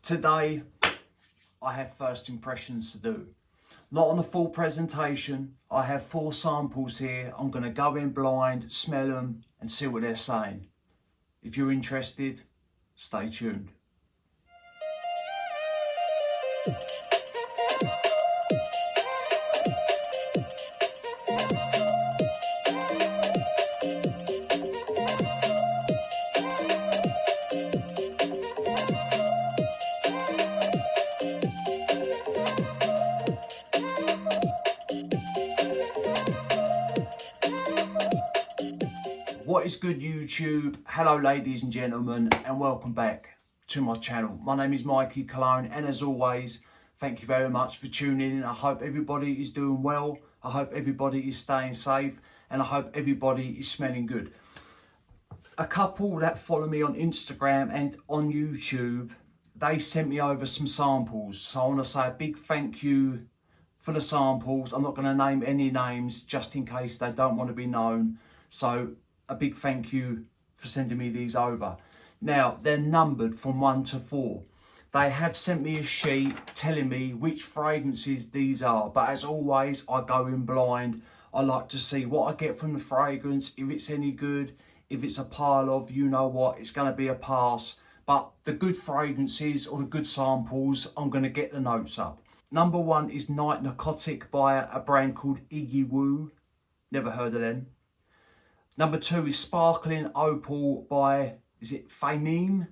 Today, I have first impressions to do. Not on a full presentation. I have 4 samples here. I'm going to go in blind, smell them and see what they're saying. If you're interested, stay tuned. What is good, YouTube? Hello ladies and gentlemen, and welcome back to my channel. My name is Mikey Cologne, and as always, thank you very much for tuning in. I hope everybody is doing well. I hope everybody is staying safe, and I hope everybody is smelling good. A couple that follow me on Instagram and on YouTube, they sent me over some samples. So I want to say a big thank you for the samples. I'm not going to name any names just in case they don't want to be known. So a big thank you for sending me these over. Now, they're numbered from 1 to 4. They have sent me a sheet telling me which fragrances these are. But as always, I go in blind. I like to see what I get from the fragrance, if it's any good. If it's a pile of, you know what, it's going to be a pass. But the good fragrances or the good samples, I'm going to get the notes up. Number 1 is Narcotic by a brand called Iggy Woo. Never heard of them. Number 2 is Sparkling Opal by, is it Famime?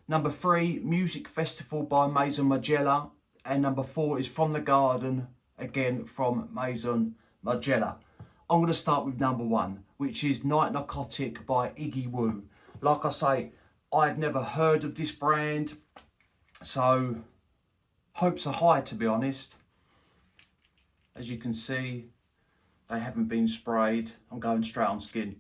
Number 3, Music Festival by Margiela. And number 4 is From the Garden, again from Margiela. I'm going to start with number 1, which is Narcotic by Iggy Woo. Like I say, I've never heard of this brand, so hopes are high, to be honest. As you can see, they haven't been sprayed. I'm going straight on skin.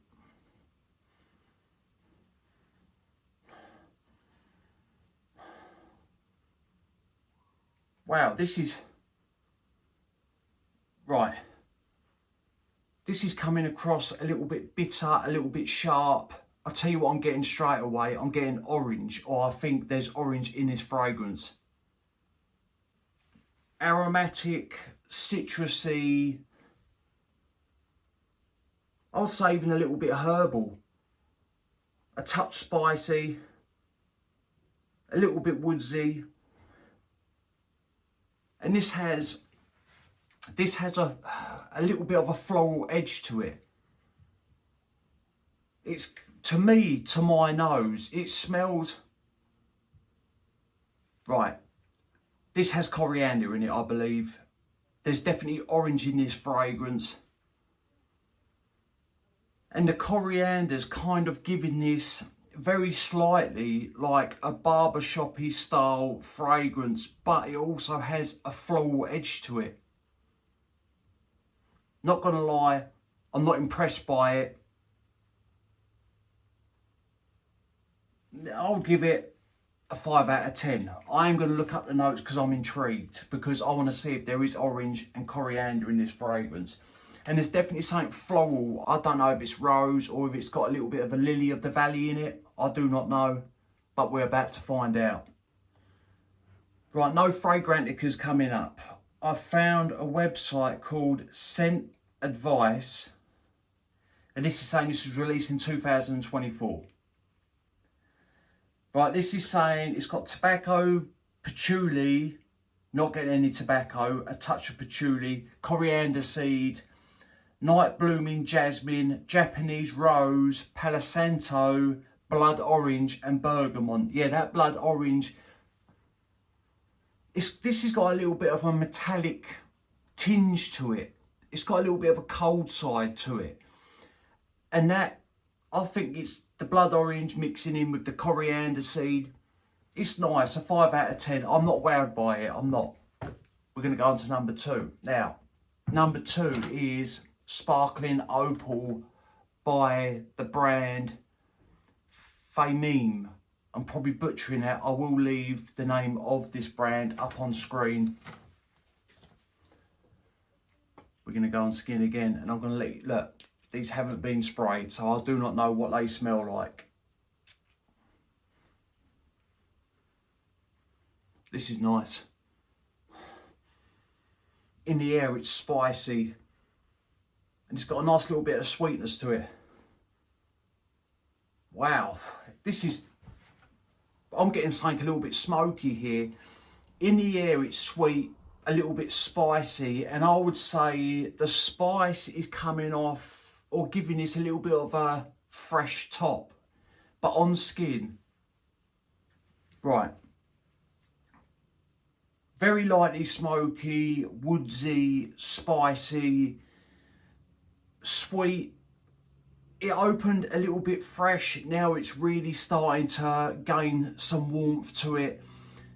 Wow, this is... Right. This is coming across a little bit bitter, a little bit sharp. I'll tell you what I'm getting straight away. I'm getting orange, or I think there's orange in this fragrance. Aromatic, citrusy, I would say even a little bit herbal, a touch spicy, a little bit woodsy, and this has a little bit of a floral edge to it. It's, to me, to my nose, it smells, right, this has coriander in it, I believe. There's definitely orange in this fragrance. And the coriander's kind of giving this very slightly like a barbershop-y style fragrance, but it also has a floral edge to it. Not gonna lie, I'm not impressed by it. I'll give it a 5 out of 10. I am gonna look up the notes because I'm intrigued, because I want to see if there is orange and coriander in this fragrance. And there's definitely something floral. I don't know if it's rose or if it's got a little bit of a lily of the valley in it. I do not know, but we're about to find out. Right, no Fragrantica's coming up. I found a website called Scent Advice, and this is saying this was released in 2024. Right, this is saying it's got tobacco, patchouli, not getting any tobacco, a touch of patchouli, coriander seed, night blooming jasmine, Japanese rose, Palo Santo, blood orange and bergamot. Yeah, that blood orange. This has got a little bit of a metallic tinge to it. It's got a little bit of a cold side to it. And that, I think it's the blood orange mixing in with the coriander seed. It's nice, a 5 out of 10. I'm not wowed by it, I'm not. We're going to go on to number 2. Now, number 2 is Sparkling Opal by the brand Famime. I'm probably butchering it. I will leave the name of this brand up on screen. We're going to go on skin again, and I'm going to let you, look, these haven't been sprayed, so I do not know what they smell like. This is nice. In the air, it's spicy. And it's got a nice little bit of sweetness to it. Wow. This is... I'm getting something a little bit smoky here. In the air, it's sweet, a little bit spicy. And I would say the spice is coming off or giving this a little bit of a fresh top. But on skin... Right. Very lightly smoky, woodsy, spicy, sweet. It opened a little bit fresh. Now it's really starting to gain some warmth to it.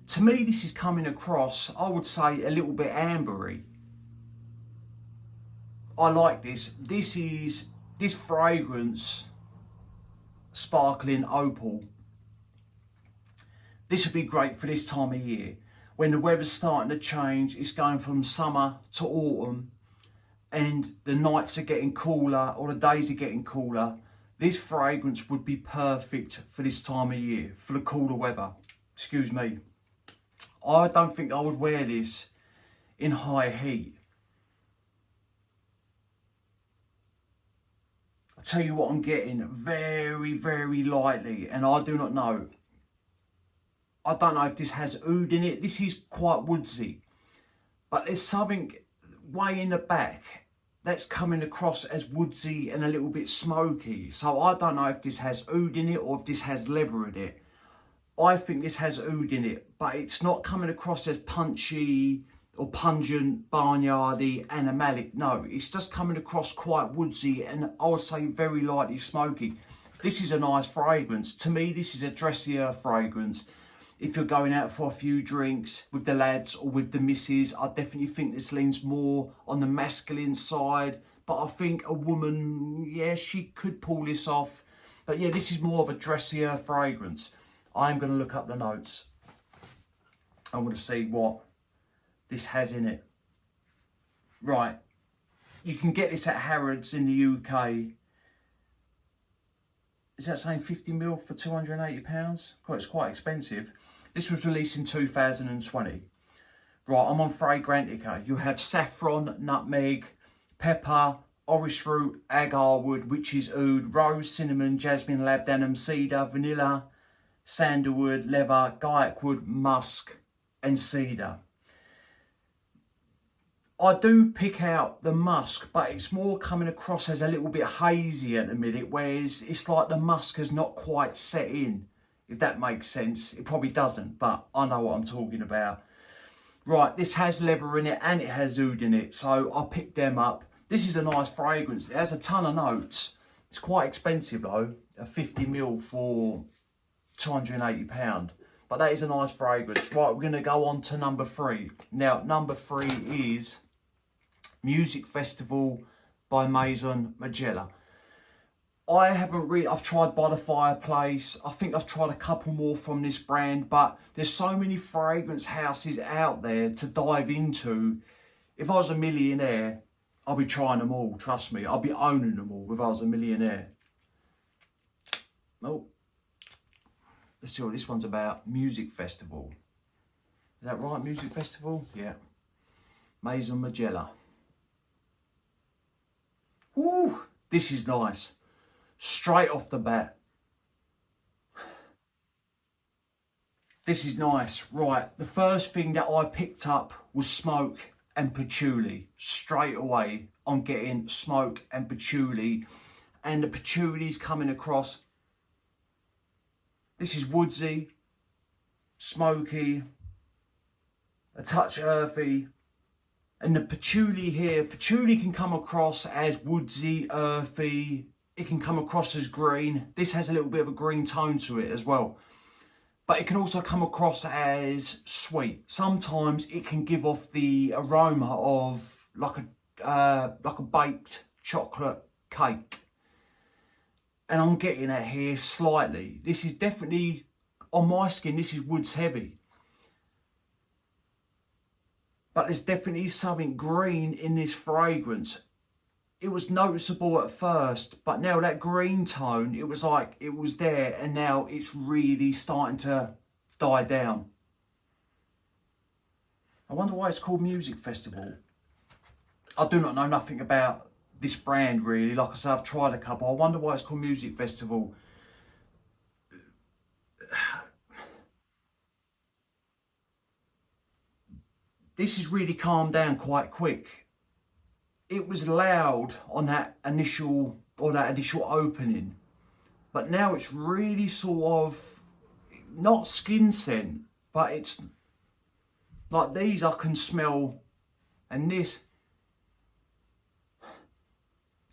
To me, this is coming across, I would say, a little bit ambery. I like this. This fragrance, sparkling opal. This would be great for this time of year. When the weather's starting to change, it's going from summer to autumn, and the nights are getting cooler or the days are getting cooler. This fragrance would be perfect for this time of year, for the cooler weather. Excuse me. I don't think I would wear this in high heat. I tell you what I'm getting, very, very lightly, and I do not know. I don't know if this has oud in it. This is quite woodsy. But there's something way in the back that's coming across as woodsy and a little bit smoky. So I don't know if this has oud in it or if this has leather in it. I think this has oud in it, but it's not coming across as punchy or pungent, barnyardy, animalic. No, it's just coming across quite woodsy and I would say very lightly smoky. This is a nice fragrance. To me, this is a dressier fragrance. If you're going out for a few drinks with the lads or with the missus, I definitely think this leans more on the masculine side. But I think a woman, yeah, she could pull this off. But yeah, this is more of a dressier fragrance. I'm going to look up the notes. I want to see what this has in it. Right. You can get this at Harrods in the UK. Is that saying 50ml for £280? God, it's quite expensive. This was released in 2020. Right, I'm on Fragrantica. You have saffron, nutmeg, pepper, orris root, agar wood, witch's oud, rose, cinnamon, jasmine, labdanum, cedar, vanilla, sandalwood, leather, gaiac wood, musk, and cedar. I do pick out the musk, but it's more coming across as a little bit hazy at the minute, whereas it's like the musk has not quite set in, if that makes sense. It probably doesn't, but I know what I'm talking about. Right, this has leather in it and it has oud in it, so I picked them up. This is a nice fragrance. It has a ton of notes. It's quite expensive though, a 50ml for £280. But that is a nice fragrance. Right, we're going to go on to number 3. Now, number 3 is Music Festival by Maison Margiela. I've tried By the Fireplace. I think I've tried a couple more from this brand, but there's so many fragrance houses out there to dive into. If I was a millionaire, I'll be trying them all, trust me. I'll be owning them all if I was a millionaire. Oh. Let's see what this one's about. Music Festival. Is that right? Music Festival? Yeah. Maison Margiela. Woo! This is nice. Straight off the bat. This is nice. Right. The first thing that I picked up was smoke and patchouli. Straight away, I'm getting smoke and patchouli. And the patchouli's coming across. This is woodsy, smoky, a touch earthy. And the patchouli here, patchouli can come across as woodsy, earthy. It can come across as green. This has a little bit of a green tone to it as well. But it can also come across as sweet. Sometimes it can give off the aroma of like a baked chocolate cake. And I'm getting it here slightly. This is definitely, on my skin, this is woods heavy. But there's definitely something green in this fragrance. It was noticeable at first, but now that green tone, it was like it was there, and now it's really starting to die down. I wonder why it's called Music Festival. I do not know nothing about this brand really. Like I said, I've tried a couple. I wonder why it's called Music Festival. This has really calmed down quite quick. It was loud on that initial opening, but now it's really sort of not skin scent, but it's like these I can smell, and this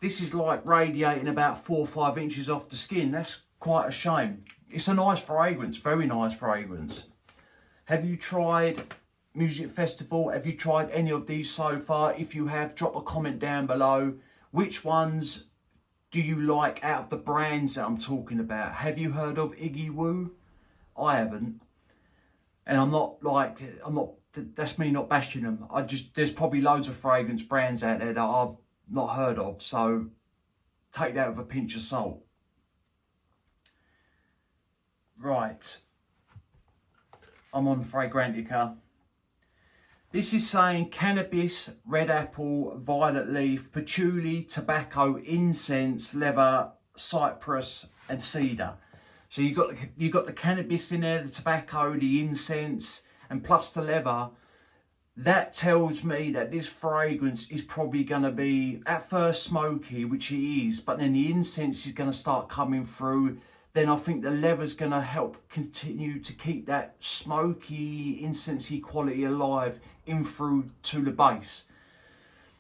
is like radiating about 4 or 5 inches off the skin. That's quite a shame. It's a nice fragrance, very nice fragrance. Have you tried Music Festival? Have you tried any of these so far? If you have, drop a comment down below. Which ones do you like out of the brands that I'm talking about? Have you heard of Iggy Woo? I haven't. And that's me not bashing them. There's probably loads of fragrance brands out there that I've not heard of. So take that with a pinch of salt. Right. I'm on Fragrantica. This is saying cannabis, red apple, violet leaf, patchouli, tobacco, incense, leather, cypress, and cedar. So you got the cannabis in there, the tobacco, the incense, and plus the leather. That tells me that this fragrance is probably going to be at first smoky, which it is, but then the incense is going to start coming through. Then I think the leather's going to help continue to keep that smoky, incensey quality alive in through to the base.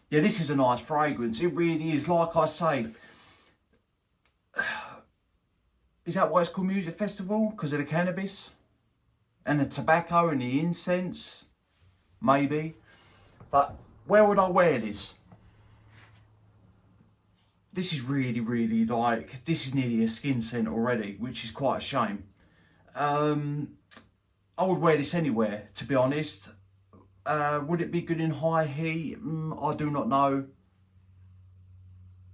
Yeah, this is a nice fragrance. It really is. Like I say, is that why it's called Music Festival? Because of the cannabis and the tobacco and the incense? Maybe. But where would I wear this? This is really, really like, this is nearly a skin scent already, which is quite a shame. I would wear this anywhere, to be honest. Would it be good in high heat? I do not know.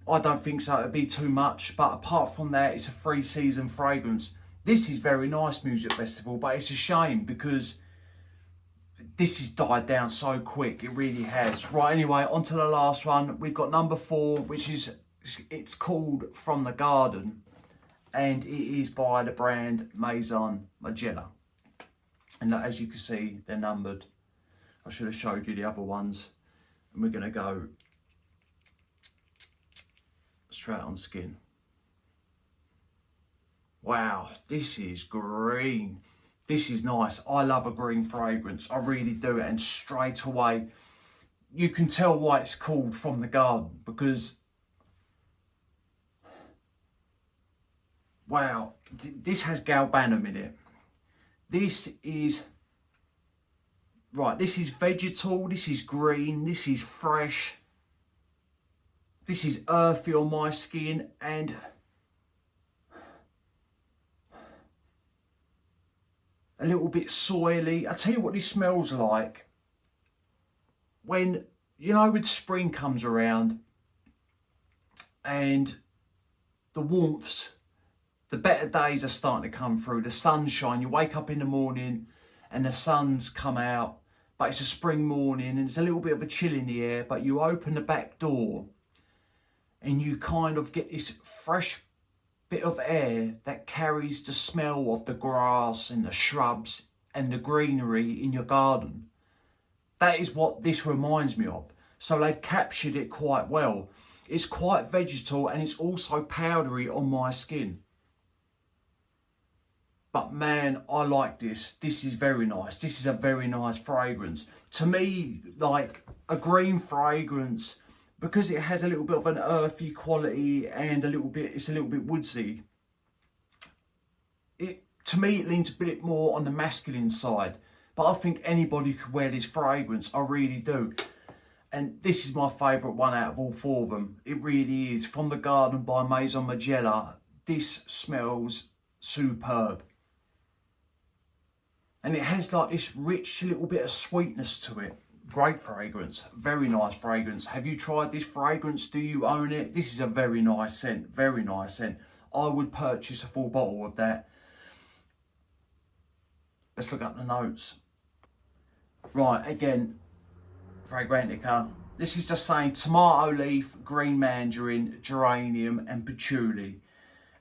I don't think so, it'd be too much. But apart from that, it's a 3-season fragrance. This is very nice, Music Festival, but it's a shame because this has died down so quick. It really has. Right, anyway, on to the last one. We've got number 4, which is, it's called From the Garden, and it is by the brand Margiela. And as you can see, they're numbered. I should have showed you the other ones. And we're going to go straight on skin. Wow, this is green. This is nice. I love a green fragrance. I really do. And straight away, you can tell why it's called From the Garden, because wow, this has galbanum in it. This is, right, this is vegetal, this is green, this is fresh. This is earthy on my skin and a little bit soily. I tell you what this smells like. When, you know, when spring comes around and the warmths, the better days are starting to come through, the sunshine, you wake up in the morning and the sun's come out, but it's a spring morning and there's a little bit of a chill in the air, but you open the back door and you kind of get this fresh bit of air that carries the smell of the grass and the shrubs and the greenery in your garden. That is what this reminds me of. So they've captured it quite well. It's quite vegetal and it's also powdery on my skin. But man, I like this. This is very nice. This is a very nice fragrance. To me, like a green fragrance, because it has a little bit of an earthy quality and it's a little bit woodsy. To me, it leans a bit more on the masculine side. But I think anybody could wear this fragrance. I really do. And this is my favourite one out of all 4 of them. It really is. From the Garden by Margiela. This smells superb. And it has like this rich little bit of sweetness to it. Great fragrance, very nice fragrance. Have you tried this fragrance? Do you own it? This is a very nice scent, very nice scent. I would purchase a full bottle of that. Let's look up the notes. Right, again, Fragrantica. This is just saying tomato leaf, green mandarin, geranium and patchouli.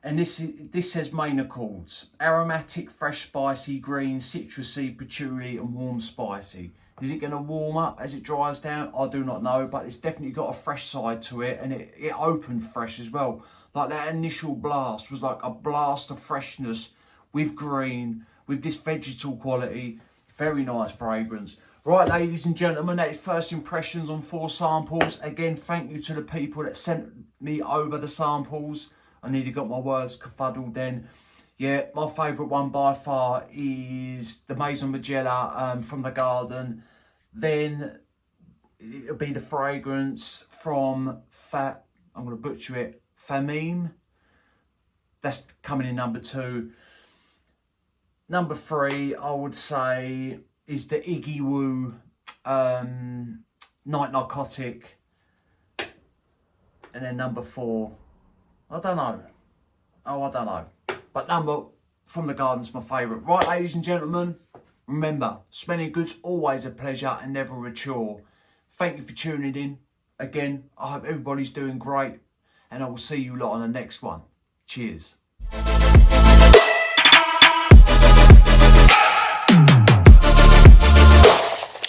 And this says main accords. Aromatic, fresh, spicy, green, citrusy, patchouli and warm spicy. Is it going to warm up as it dries down? I do not know, but it's definitely got a fresh side to it, and it opened fresh as well. Like that initial blast was like a blast of freshness with green, with this vegetal quality. Very nice fragrance. Right, ladies and gentlemen, that is first impressions on 4 samples. Again, thank you to the people that sent me over the samples. I nearly got my words kerfuddled then. Yeah, my favourite one by far is the Maison Margiela from the garden. Then it'll be the fragrance from I'm going to butcher it, Famine. That's coming in number 2. Number 3, I would say, is the Iggy Woo Night Narcotic. And then number 4, I don't know. I don't know. But number from the garden's my favourite. Right, ladies and gentlemen, remember, smelling good's always a pleasure and never a chore. Thank you for tuning in. Again, I hope everybody's doing great. And I will see you lot on the next one. Cheers.